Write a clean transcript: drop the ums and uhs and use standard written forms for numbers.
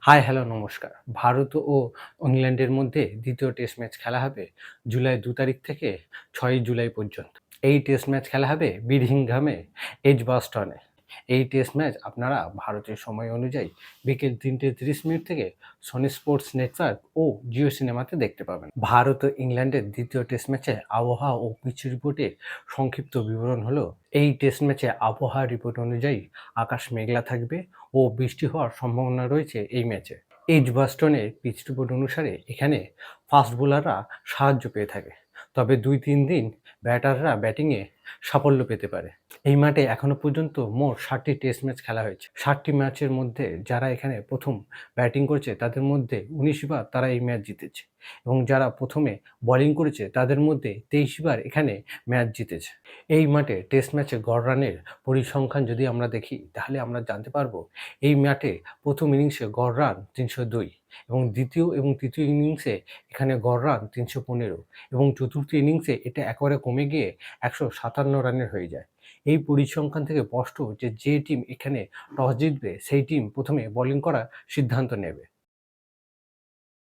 High, hello, নমস্কার। ভারত ও ইংল্যান্ডের মধ্যে দ্বিতীয় টেস্ট ম্যাচ খেলা হবে জুলাই ২ তারিখ থেকে ৬ই জুলাই পর্যন্ত। এই টেস্ট ম্যাচ খেলা হবে বিডিংহামে, এজবাস্টনে। এই টেস্ট ম্যাচ আপনারা ভারতীয় সময় অনুযায়ী বিকেল ৩:৩০ থেকে সনি স্পোর্টস নেটওয়ার্ক ও জিও সিনেমাতে দেখতে পাবেন। ভারত ও ইংল্যান্ডের দ্বিতীয় টেস্ট ম্যাচে আবহাওয়া ও পিচ রিপোর্টের সংক্ষিপ্ত বিবরণ হলো, এই টেস্ট ম্যাচে আবহাওয়া রিপোর্ট অনুযায়ী আকাশ মেঘলা থাকবে ও বৃষ্টি হওয়ার সম্ভাবনা রয়েছে এই ম্যাচে। এজবাস্টনের পিচ রিপোর্ট অনুসারে এখানে ফাস্ট বোলাররা সাহায্য পেয়ে থাকে, তবে ২-৩ দিন ব্যাটাররা ব্যাটিংয়ে সাফল্য পেতে পারে। এই মাঠে এখনো পর্যন্ত মোট ৭টি টেস্ট ম্যাচ খেলা হয়েছে। ৭টি ম্যাচের মধ্যে যারা এখানে প্রথম ব্যাটিং করেছে তাদের মধ্যে ১৯ বার তারা এই ম্যাচ জিতেছে, এবং যারা প্রথমে বোলিং করেছে তাদের মধ্যে ২৩ বার এখানে ম্যাচ জিতেছে। এই মাঠে টেস্ট ম্যাচে গড় রানের পরিসংখ্যান যদি আমরা দেখি, তাহলে আমরা জানতে পারবো এই মাঠে প্রথম ইনিংসে গড় রান ৩০২, এবং দ্বিতীয় এবং তৃতীয় ইনিংসে এখানে গড় রান ৩১৫, এবং চতুর্থ ইনিংসে এটা একেবারে কমে গিয়ে ১৫৭ রানের হয়ে যায়। এই পরিসংখ্যান থেকে স্পষ্ট যে টিম এখানে টস জিতবে সেই টিম প্রথমে বোলিং করার সিদ্ধান্ত নেবে।